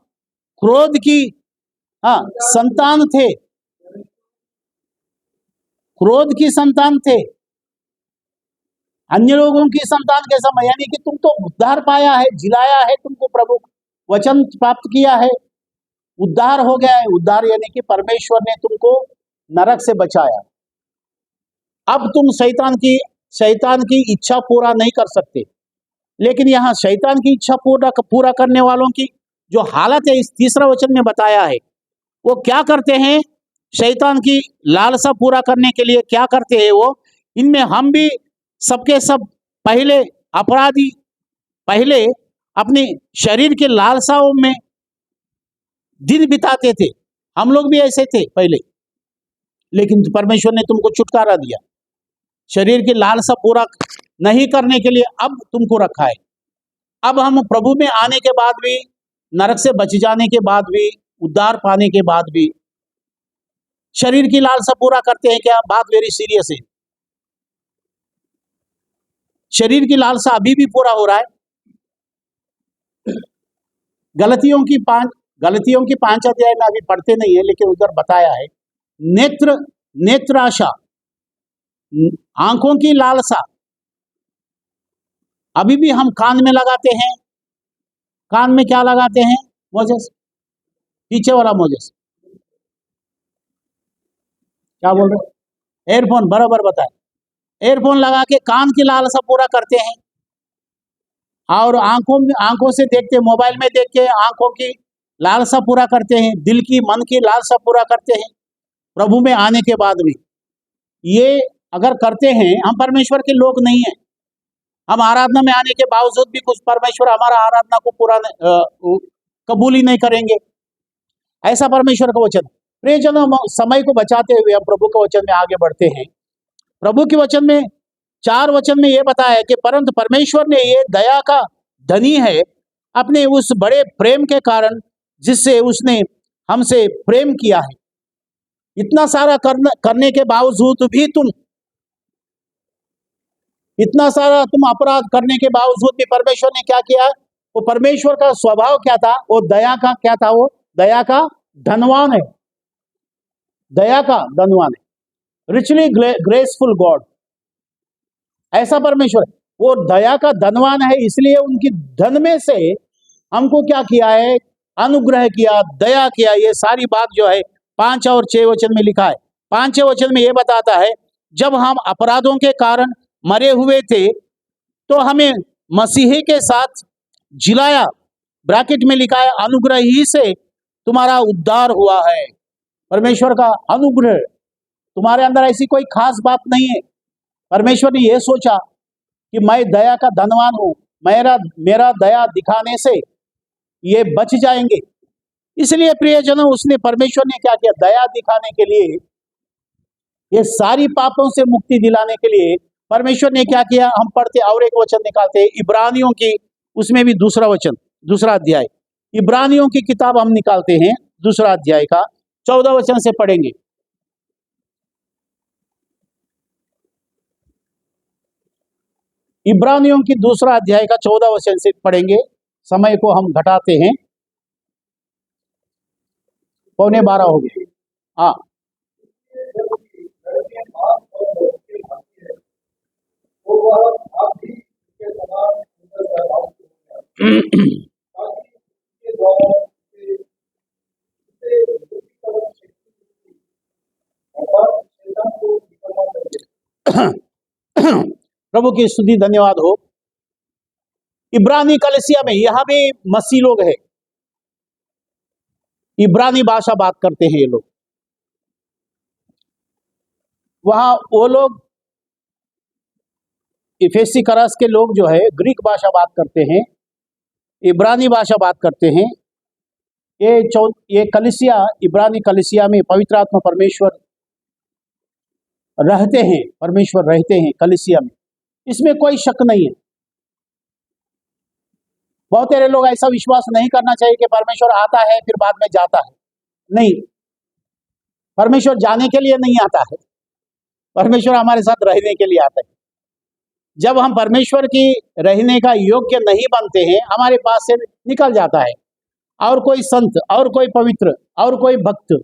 क्रोध की संतान थे, क्रोध की संतान थे, अन्य लोगों की संतान के समान। यानी कि तुम तो उद्धार पाया है, जिलाया है, तुमको प्रभु वचन प्राप्त किया है, उद्धार हो गया है। उद्धार यानी कि परमेश्वर ने तुमको नरक से बचाया। अब तुम शैतान की इच्छा पूरा नहीं कर सकते, लेकिन यहाँ शैतान की इच्छा पूरा करने वालों की जो हालत है इस 3 वचन में बताया है। वो क्या करते हैं, शैतान की लालसा पूरा करने के लिए क्या करते हैं वो, इनमें हम भी सबके सब पहले अपराधी, पहले अपनी शरीर के लालसाओं में दिन बिताते थे। हम लोग भी ऐसे थे पहले, लेकिन परमेश्वर ने तुमको छुटकारा दिया। शरीर की लालसा पूरा नहीं करने के लिए अब तुमको रखा है। अब हम प्रभु में आने के बाद भी, नरक से बच जाने के बाद भी, उद्धार पाने के बाद भी शरीर की लालसा पूरा करते हैं क्या? बात वेरी सीरियस है। शरीर की लालसा अभी भी पूरा हो रहा है। गलतियों की 5 अध्याय में अभी पढ़ते नहीं है, लेकिन उधर बताया है नेत्राशा, आंखों की लालसा अभी भी हम कान में लगाते हैं। कान में क्या लगाते हैं मोजेस? पीछे वाला मोजेस क्या बोल रहे? एयरफोन, बराबर बताए। एयरफोन लगा के कान की लालसा पूरा करते हैं, और आंखों से देखते, मोबाइल में देख के आंखों की लालसा पूरा करते हैं, दिल की, मन की लालसा पूरा करते हैं। प्रभु में आने के बाद भी ये अगर करते हैं, हम परमेश्वर के लोग नहीं हैं। हम आराधना में आने के बावजूद भी कुछ परमेश्वर हमारा आराधना को पूरा कबूल ही नहीं करेंगे। ऐसा परमेश्वर का वचन। प्रियजनों, समय को बचाते हुए हम प्रभु के वचन में आगे बढ़ते हैं। प्रभु के वचन में 4 वचन में यह बताया कि परंतु परमेश्वर ने ये दया का धनी है अपने उस बड़े प्रेम के कारण जिससे उसने हमसे प्रेम किया है। इतना सारा करने के बावजूद भी इतना सारा तुम अपराध करने के बावजूद भी परमेश्वर ने क्या किया? वो परमेश्वर का स्वभाव क्या था? वो दया का क्या था? वो दया का धनवान है। दया का धनवान है, रिचली ग्रेसफुल गॉड। ऐसा परमेश्वर, वो दया का धनवान है, इसलिए उनकी धन में से हमको क्या किया है? अनुग्रह किया, दया किया। ये सारी बात जो है 5 और 6 वचन में लिखा है। 5 वचन में ये बताता है, जब हम अपराधों के कारण मरे हुए थे तो हमें मसीह के साथ जिलाया। ब्रैकेट में लिखा है, अनुग्रह ही से तुम्हारा उद्धार हुआ है। परमेश्वर का अनुग्रह, तुम्हारे अंदर ऐसी कोई खास बात नहीं है। परमेश्वर ने यह सोचा कि मैं दया का धनवान हूं, मेरा दया दिखाने से ये बच जाएंगे। इसलिए प्रियजनों, उसने, परमेश्वर ने क्या किया? दया दिखाने के लिए, ये सारी पापों से मुक्ति दिलाने के लिए परमेश्वर ने क्या किया? हम पढ़ते और एक वचन निकालते हैं, इब्रानियों की, उसमें भी दूसरा वचन, दूसरा अध्याय, इब्रानियों की किताब हम निकालते हैं, दूसरा अध्याय का 14 वचन से पढ़ेंगे। इब्रानियों की दूसरा अध्याय का 14 वचन से पढ़ेंगे। समय को हम घटाते हैं, 11:15 हो गए। हाँ, प्रभु की स्तुति, धन्यवाद हो। इब्रानी कलीसिया में यहाँ भी मसीह लोग हैं, इब्रानी भाषा बात करते हैं ये लोग। वहां वो लोग, इफेसी करस के लोग जो है ग्रीक भाषा बात करते हैं, इब्रानी भाषा बात करते हैं। ये कलीसिया, इब्रानी कलीसिया में पवित्र आत्मा परमेश्वर रहते हैं, परमेश्वर रहते हैं कलीसिया में, इसमें कोई शक नहीं है। बहुत सारे लोग ऐसा विश्वास नहीं करना चाहिए कि परमेश्वर आता है फिर बाद में जाता है। नहीं, परमेश्वर जाने के लिए नहीं आता है, परमेश्वर हमारे साथ रहने के लिए आता है। जब हम परमेश्वर की रहने का योग्य नहीं बनते हैं, हमारे पास से निकल जाता है, और कोई संत, और कोई पवित्र, और कोई भक्त,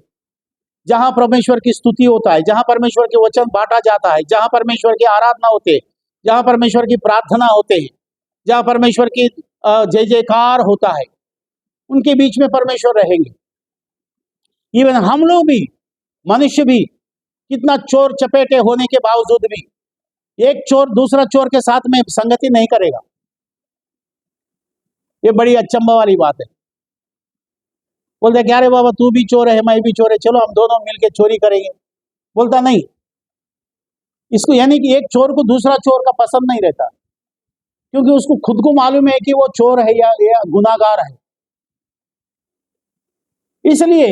जहां परमेश्वर की स्तुति होता है, जहां परमेश्वर के वचन बांटा जाता है, जहां परमेश्वर की आराधना होते है, जहां परमेश्वर की प्रार्थना होते हैं, जहां परमेश्वर की जय जयकार होता है, उनके बीच में परमेश्वर रहेंगे। इवन हम लोग भी, मनुष्य भी, कितना चोर चपेटे होने के बावजूद भी एक चोर दूसरा चोर के साथ में संगति नहीं करेगा। ये बड़ी अचंभा वाली बात है। बोलते क्या रे बाबा, तू भी चोर है मैं भी चोर है, चलो हम दोनों मिलके चोरी करेंगे। बोलता नहीं, इसको यानी कि एक चोर को दूसरा चोर का पसंद नहीं रहता, क्योंकि उसको खुद को मालूम है कि वो चोर है या गुनाहगार है। इसलिए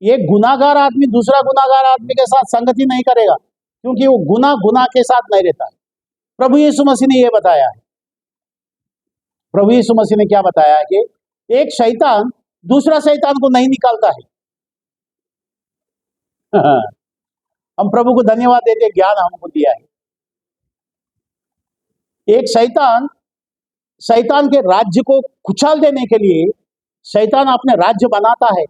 एक गुनाहगार आदमी दूसरा गुनाहगार आदमी के साथ संगति नहीं करेगा, क्योंकि वो गुनाह के साथ नहीं रहता। प्रभु यीशु मसीह ने यह बताया है। प्रभु यीशु मसीह ने क्या बताया है कि एक शैतान दूसरा शैतान को नहीं निकालता है। हम प्रभु को धन्यवाद देते, ज्ञान हमको दिया है। एक शैतान के राज्य को कुचल देने के लिए शैतान अपने राज्य बनाता है,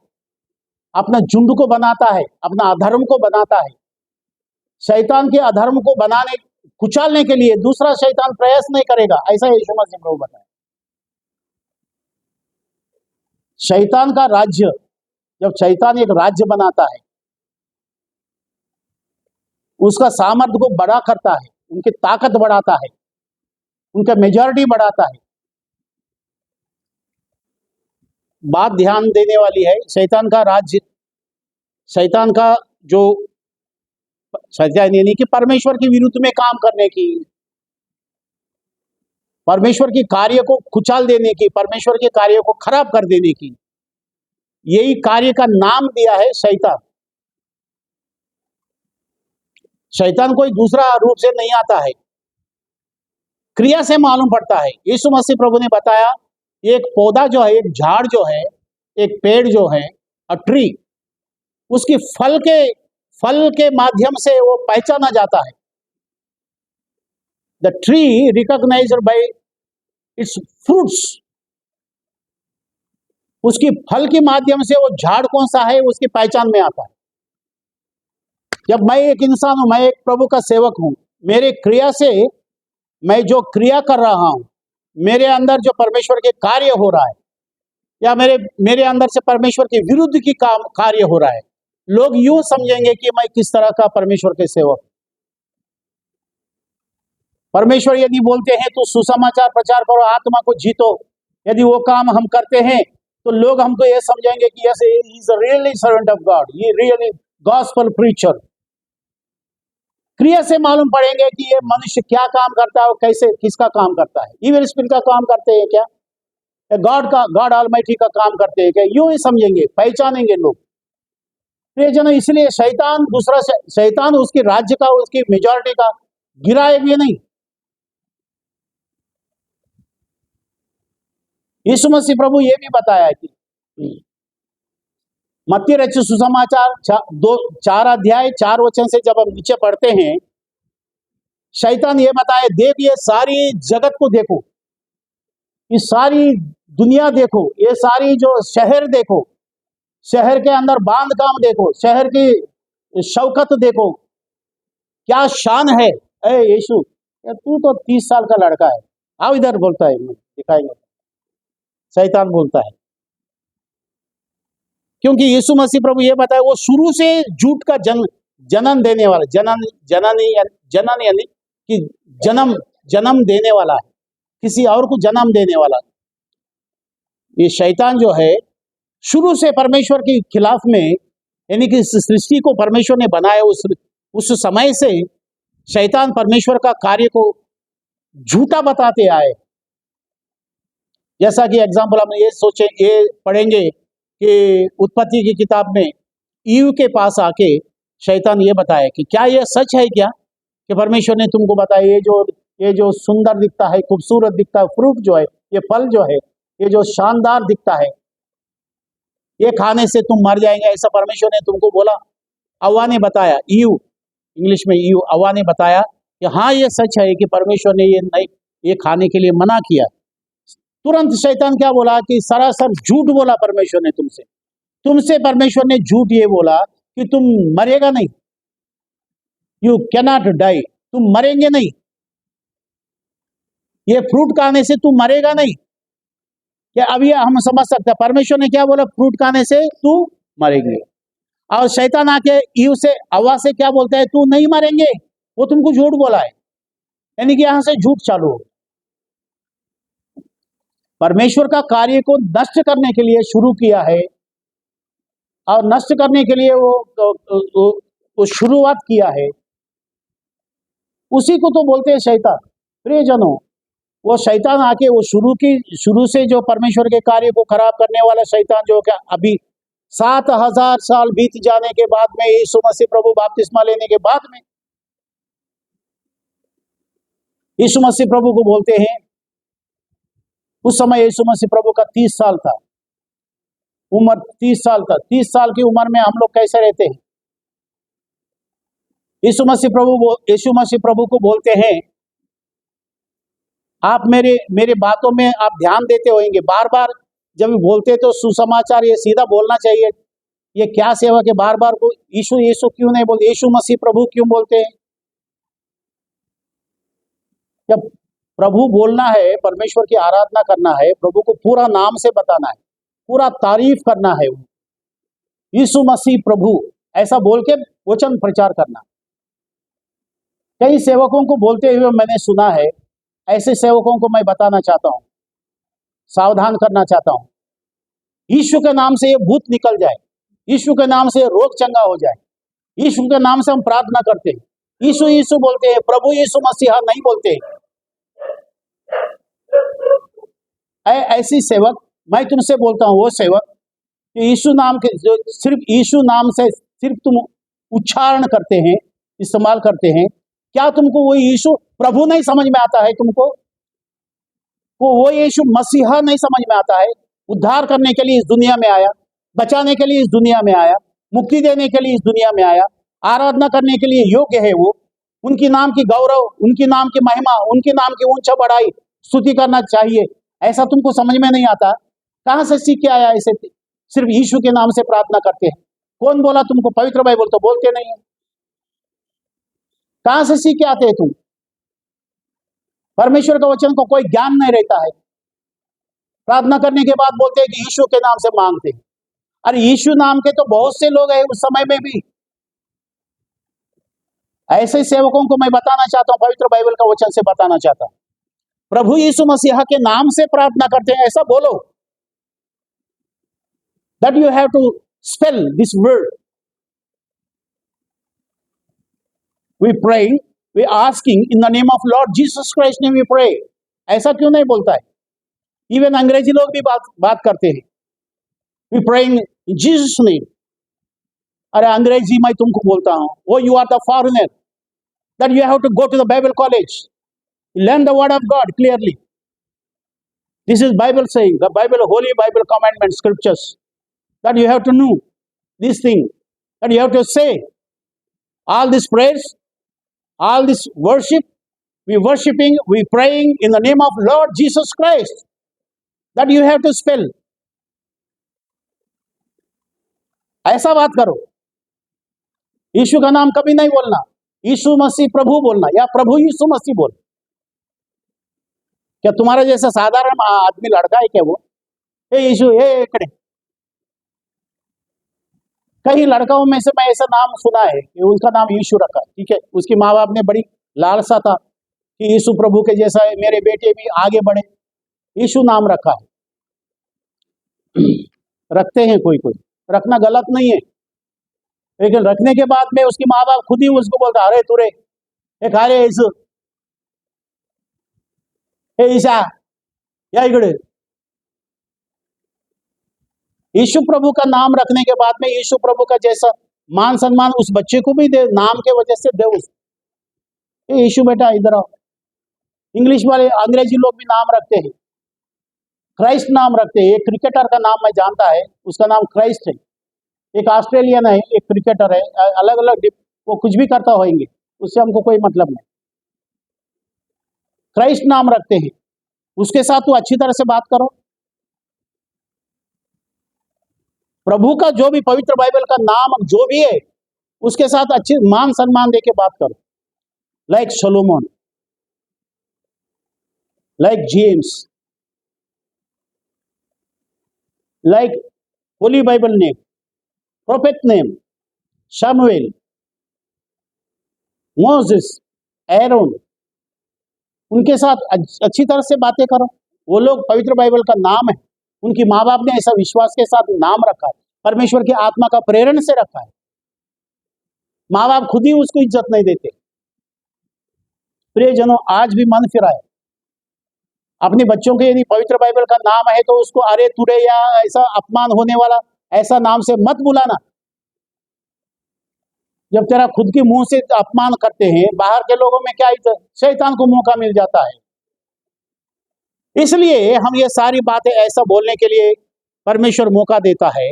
अपना झुंड को बनाता है, अपना अधर्म को बनाता है। शैतान के अधर्म को कुचलने के लिए दूसरा शैतान प्रयास नहीं करेगा, ऐसा यीशु मसीह प्रभु बताया। शैतान का राज्य, जब शैतान एक राज्य बनाता है, उसका सामर्थ्य को बड़ा करता है, उनकी ताकत बढ़ाता है, उनका मेजॉरिटी बढ़ाता है। बात ध्यान देने वाली है, शैतान का राज्य, शैतान का जो शैतान यानी कि परमेश्वर के विरुद्ध में काम करने की, परमेश्वर के कार्य को कुचल देने की, परमेश्वर के कार्य को खराब कर देने की, यही कार्य का नाम दिया है शैतान। शैतान कोई दूसरा रूप से नहीं आता है, क्रिया से मालूम पड़ता है। यीशु मसीह प्रभु ने बताया, एक पौधा जो है, एक झाड़ जो है, एक पेड़ जो है, अ ट्री, उसकी फल के माध्यम से वो पहचाना जाता है। The tree recognised by its fruits. उसकी फल के माध्यम से वो झाड़ कौन सा है उसकी पहचान में आता है। जब मैं एक इंसान हूं, मैं एक प्रभु का सेवक हूं, मेरे क्रिया से, मैं जो क्रिया कर रहा हूं, मेरे अंदर जो परमेश्वर के कार्य हो रहा है, या मेरे अंदर से परमेश्वर के विरुद्ध की कार्य हो रहा है, लोग यूं समझेंगे कि मैं किस तरह का परमेश्वर के सेवक। परमेश्वर यदि बोलते हैं तो सुसमाचार प्रचार करो, आत्मा को जीतो, यदि वो काम हम करते हैं तो लोग हमको ये समझेंगे कि yes, he is a really servant of God, ये रियली गॉस्पेल प्रीचर। क्रिया से मालूम पड़ेंगे कि ये मनुष्य क्या काम करता है और कैसे, किसका काम करता है। इविल स्पिरिट का काम करते हैं क्या, गॉड ऑलमाइटी का काम करते हैं क्या, यूं ही समझेंगे, पहचानेंगे लोग। प्रियजनों, इसलिए शैतान उसके राज्य का, उसकी मेजॉरिटी का गिराएंगे नहीं। यीशु मसीह प्रभु ये भी बताया कि मत्ती रचित सुसमाचार 4 अध्याय 4 वचन से जब हम नीचे पढ़ते हैं, शैतान ये बताए, देख ये सारी जगत को देखो, ये सारी दुनिया देखो, ये सारी जो शहर देखो, शहर के अंदर बांध काम देखो, शहर की शौकत देखो, क्या शान है। ए यीशु, तू तो 30 साल का लड़का है, आओ इधर, बोलता है, दिखाएंगे। शैतान बोलता है, क्योंकि यीशु मसीह प्रभु ये बताए, वो शुरू से झूठ का जन्म देने वाला, जनन यानी कि जन्म देने वाला है, किसी और को जन्म देने वाला। ये शैतान जो है शुरू से परमेश्वर के खिलाफ में, यानी कि सृष्टि को परमेश्वर ने बनाया, उस समय से शैतान परमेश्वर का कार्य को झूठा बताते आए। जैसा कि एग्जाम्पल हम ये पढ़ेंगे कि उत्पत्ति की किताब में ईव के पास आके शैतान ये बताया कि क्या ये सच है क्या, कि परमेश्वर ने तुमको बताया, ये जो सुंदर दिखता है, खूबसूरत दिखता है फ्रूट जो है, ये फल जो है, ये जो शानदार दिखता है, ये खाने से तुम मर जाएंगे, ऐसा परमेश्वर ने तुमको बोला। हव्वा ने बताया, ईव, इंग्लिश में ईव, हव्वा ने बताया कि हाँ ये सच है कि परमेश्वर ने ये खाने के लिए मना किया। तुरंत शैतान क्या बोला कि सरासर झूठ बोला परमेश्वर ने तुमसे परमेश्वर ने झूठ ये बोला कि तुम मरेगा नहीं, यू कैन नॉट डाई, तुम मरेंगे नहीं, ये फ्रूट खाने से तुम मरेगा नहीं। क्या अभी हम समझ सकते हैं परमेश्वर ने क्या बोला, फ्रूट खाने से तू मरेंगे। और शैतान आके ईव से, हव्वा से क्या बोलता है, तू नहीं मरेंगे, वो तुमको झूठ बोला है, यानी कि यहां से झूठ चालू हो। परमेश्वर का कार्य को नष्ट करने के लिए शुरू किया है और नष्ट करने के लिए वो शुरुआत किया है, उसी को तो बोलते हैं शैतान। प्रियजनों, वो शैतान आके वो शुरू से जो परमेश्वर के कार्य को खराब करने वाला शैतान, जो क्या अभी 7,000 साल बीत जाने के बाद में, यीशु मसीह प्रभु बपतिस्मा लेने के बाद में, यीशु मसीह प्रभु को बोलते हैं, उस समय यीशु मसीह प्रभु का 30 साल था, उम्र 30 साल था। 30 साल की उम्र में हम लोग कैसे रहते हैं? यीशु मसीह प्रभु को बोलते हैं, आप मेरे बातों में आप ध्यान देते होंगे, बार बार जब बोलते तो सुसमाचार ये सीधा बोलना चाहिए, ये क्या सेवक है बार बार को यीशु यीशु क्यों नहीं बोलते, यीशु मसीह प्रभु क्यों बोलते हैं? जब प्रभु बोलना है, परमेश्वर की आराधना करना है, प्रभु को पूरा नाम से बताना है, पूरा तारीफ करना है, यीशु मसीह प्रभु ऐसा बोल के वचन प्रचार करना। कई सेवकों को बोलते हुए मैंने सुना है, ऐसे सेवकों को मैं बताना चाहता हूं, सावधान करना चाहता हूं। यीशु के नाम से ये भूत निकल जाए, यीशु के नाम से रोग चंगा हो जाए, यीशु के नाम से हम प्रार्थना करते हैं, यीशु यीशु बोलते हैं, प्रभु यीशु मसीहा नहीं बोलते हैं। ऐसी सेवक मैं तुमसे बोलता हूं, वो सेवक कि यीशु नाम के जो सिर्फ यीशु नाम से सिर्फ तुम उच्चारण करते हैं, इस्तेमाल करते हैं, क्या तुमको वो यीशु प्रभु नहीं समझ में आता है? तुमको वो यीशु मसीहा नहीं समझ में आता है? उद्धार करने के लिए इस दुनिया में आया, बचाने के लिए इस दुनिया में आया, मुक्ति देने के लिए इस दुनिया में आया, आराधना करने के लिए योग्य है वो, उनकी नाम की गौरव, उनकी नाम की महिमा, उनकी नाम की ऊंचा बढ़ाई स्तुति करना चाहिए, ऐसा तुमको समझ में नहीं आता? कहां से सीख के आया ऐसे सिर्फ यीशु के नाम से प्रार्थना करते हैं? कौन बोला तुमको? पवित्र बाइबल तो बोलते नहीं है। कहां से सीख के आते हैं तुम? परमेश्वर का वचन को कोई ज्ञान नहीं रहता है, प्रार्थना करने के बाद बोलते हैं कि यीशु के नाम से मांगते हैं। अरे यीशु नाम के तो बहुत से लोग हैं उस समय में भी। ऐसे सेवकों को मैं बताना चाहता हूं, पवित्र बाइबल का वचन से बताना चाहता हूं, प्रभु यीशु मसीहा के नाम से प्रार्थना करते हैं, ऐसा बोलो। That you have to spell this word. We pray, we asking in the name of Lord Jesus Christ name we pray. ऐसा क्यों नहीं बोलता है? इवन अंग्रेजी लोग भी बात करते हैं, we praying in Jesus name. अरे अंग्रेजी मैं तुमको बोलता हूं, oh you are the foreigner, that you have to go to the Bible college, learn the word of God clearly. This is Bible saying, the Bible, holy Bible commandments, scriptures, that you have to know this thing, that you have to say all these prayers, all this worship, we worshiping, we praying in the name of Lord Jesus Christ, that you have to spell. ऐसा बात करो, यीशु का नाम कभी नहीं बोलना, यीशु मसीह प्रभु बोलना, या प्रभु यीशु मसीह बोल। क्या तुम्हारे जैसा साधारण आदमी लड़का है क्या वो? हे यीशु, हे इकडे। कई लड़काओं में से मैं ऐसा नाम सुना है कि उनका नाम यीशु रखा, ठीक है, उसके माँ बाप ने बड़ी लालसा था कि यीशु प्रभु के जैसा है, मेरे बेटे भी आगे बढ़े, यीशु नाम रखा है। रखते हैं कोई कोई, रखना गलत नहीं है, लेकिन रखने के बाद में उसके माँ बाप खुद ही उसको बोलता, अरे तुरे एक अरे यीशु, हे ईसा या इकडे। यीशु प्रभु का नाम रखने के बाद में यीशु प्रभु का जैसा मान सम्मान उस बच्चे को भी दे, नाम के वजह से दे उसको, यीशु बेटा इधर आओ। इंग्लिश वाले अंग्रेजी लोग भी नाम रखते हैं, क्राइस्ट नाम रखते हैं। एक क्रिकेटर का नाम मैं जानता है, उसका नाम क्राइस्ट है, एक ऑस्ट्रेलियन है, एक क्रिकेटर है, अलग अलग वो कुछ भी करता होंगे, उससे हमको कोई मतलब नहीं। क्राइस्ट नाम रखते हैं, उसके साथ तो अच्छी तरह से बात करो। प्रभु का जो भी पवित्र बाइबल का नाम जो भी है उसके साथ अच्छी मान सम्मान देके बात करो। Like Solomon, like James, like holy Bible name, prophet name, शमूएल, मोसेस, एरोन, उनके साथ अच्छी तरह से बातें करो। वो लोग पवित्र बाइबल का नाम है, उनकी माँ बाप ने ऐसा विश्वास के साथ नाम रखा है, परमेश्वर की आत्मा का प्रेरण से रखा है। माँ बाप खुद ही उसको इज्जत नहीं देते। प्रियजनों, आज भी मन फिराए, अपने बच्चों के यदि पवित्र बाइबल का नाम है तो उसको अरे तुरे या ऐसा अपमान होने वाला ऐसा नाम से मत बुलाना। जब तेरा खुद के मुंह से अपमान करते हैं, बाहर के लोगों में क्या इज्जत, शैतान को मौका मिल जाता है। इसलिए हम ये सारी बातें ऐसा बोलने के लिए परमेश्वर मौका देता है।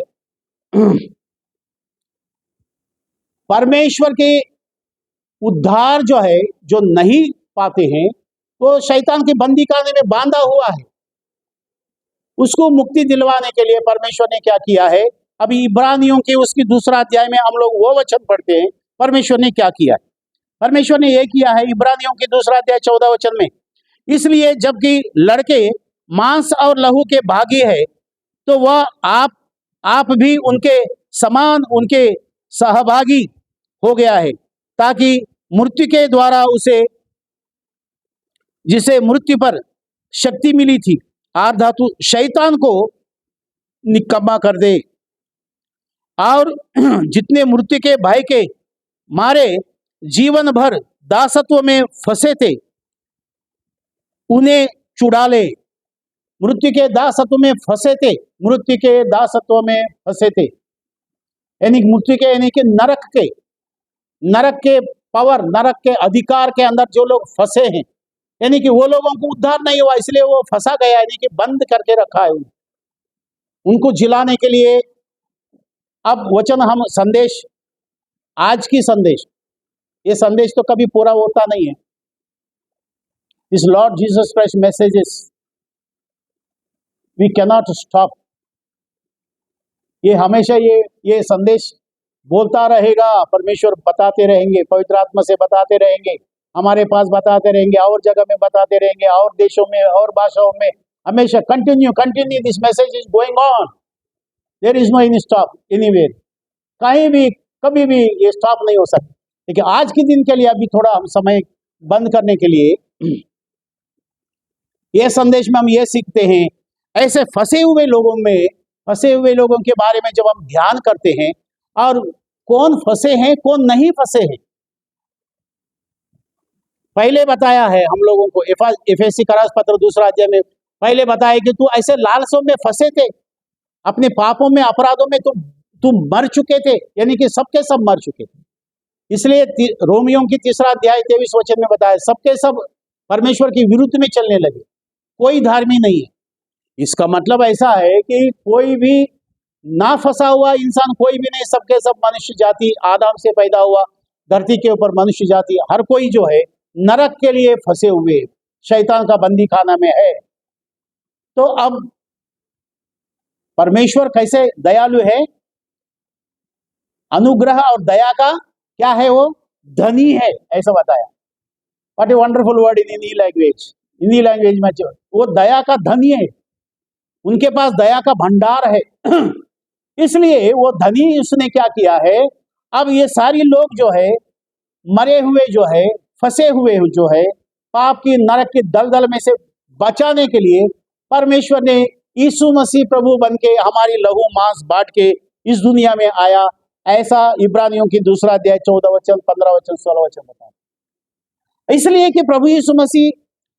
परमेश्वर के उद्धार जो है, जो नहीं पाते हैं, वो शैतान की बंदी खाने में बांधा हुआ है। उसको मुक्ति दिलवाने के लिए परमेश्वर ने क्या किया है? अभी इब्रानियों के उसकी दूसरा अध्याय में हम लोग वो वचन पढ़ते हैं, परमेश्वर ने क्या किया है। परमेश्वर ने ये किया है इब्रानियों की दूसरा अध्याय 14 वचन में, इसलिए जबकि लड़के मांस और लहू के भागी है, तो वह आप भी उनके समान, उनके सहभागी हो गया है, ताकि मृत्यु के द्वारा उसे, जिसे मृत्यु पर शक्ति मिली थी, आधातु शैतान को निकम्मा कर दे, और जितने मृत्यु के भय के मारे जीवन भर दासत्व में फंसे थे, उन्हें छुड़ा ले। मृत्यु के दासत्व में फंसे थे, मृत्यु के दासत्व में फंसे थे, यानी मृत्यु के, यानी कि नरक के पावर, नरक के अधिकार के अंदर जो लोग फंसे हैं, यानी कि वो लोगों को उद्धार नहीं हुआ, इसलिए वो फंसा गया, यानी कि बंद करके रखा है उनको जिलाने के लिए। अब वचन, हम संदेश, आज की संदेश, ये संदेश तो कभी पूरा होता नहीं है। इस Lord Jesus Christ messages we cannot stop. ये हमेशा ये संदेश बोलता रहेगा, परमेश्वर बताते रहेंगे, पवित्र आत्मा से बताते रहेंगे, हमारे पास बताते रहेंगे, और जगह में बताते रहेंगे, और देशों में और भाषाओं में, हमेशा continue this message is going on, there is no any stop anywhere. कहीं भी कभी भी ये स्टॉप नहीं हो सकता। लेकिन आज के दिन के लिए अभी थोड़ा हम समय बंद करने के लिए ये संदेश में हम ये सीखते हैं, ऐसे फंसे हुए लोगों के बारे में जब हम ध्यान करते हैं, और कौन फंसे हैं कौन नहीं फंसे हैं, पहले बताया है हम लोगों को एफएससी करास पत्र दूसरा अध्याय में पहले बताया कि तू ऐसे लालसों में फंसे थे, अपने पापों में, अपराधों में तुम मर चुके थे, यानी कि सबके सब मर चुके थे। इसलिए रोमियों की तीसरा अध्याय 23 वचन में बताया, सबके सब परमेश्वर की विरुद्ध में चलने लगे, कोई धार्मिक नहीं है। इसका मतलब ऐसा है कि कोई भी ना फंसा हुआ इंसान कोई भी नहीं, सबके सब मनुष्य जाति, आदम से पैदा हुआ धरती के ऊपर मनुष्य जाति, हर कोई जो है नरक के लिए फंसे हुए, शैतान का बंदी खाना में है। तो अब परमेश्वर कैसे दयालु है, अनुग्रह और दया का क्या है, वो धनी है, ऐसा बताया। What a wonderful word in Hindi language में, वो दया का धनी है, उनके पास दया का भंडार है। इसलिए वो धनी, उसने क्या किया है, अब ये सारी लोग जो है मरे हुए, जो है फंसे हुए, जो है पाप की नरक की दलदल में से बचाने के लिए परमेश्वर ने यीशु मसीह प्रभु बन के हमारी लहू मांस बांट के इस दुनिया में आया। ऐसा इब्रानियों की दूसरा अध्याय 14 वचन 15 वचन 16 वचन बताया। इसलिए कि प्रभु यीशु मसीह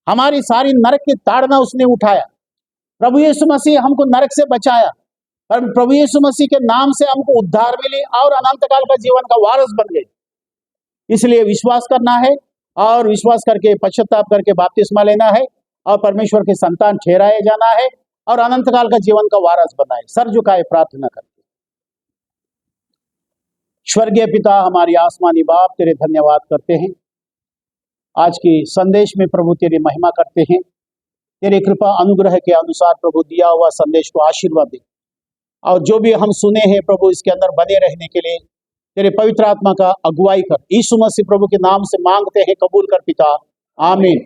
हमारी सारी नरक की ताड़ना उसने उठाया, प्रभु यीशु मसीह हमको नरक से बचाया, पर प्रभु यीशु मसीह के नाम से हमको उद्धार मिली और अनंत काल का जीवन का वारिस बन गए। इसलिए विश्वास करना है, और विश्वास करके पश्चाताप करके बपतिस्मा लेना है, और परमेश्वर के संतान ठहराए जाना है, और अनंत काल का जीवन का वारिस बनना है। सर झुकाए प्रार्थना करते। स्वर्गीय पिता, हमारी आसमानी बाप, तेरे धन्यवाद करते हैं, आज की संदेश में प्रभु तेरी महिमा करते हैं। तेरे कृपा अनुग्रह के अनुसार प्रभु दिया हुआ संदेश को आशीर्वाद दे, और जो भी हम सुने हैं प्रभु, इसके अंदर बने रहने के लिए तेरे पवित्र आत्मा का अगुवाई कर, यीशु मसीह प्रभु के नाम से मांगते हैं, कबूल कर पिता, आमीन।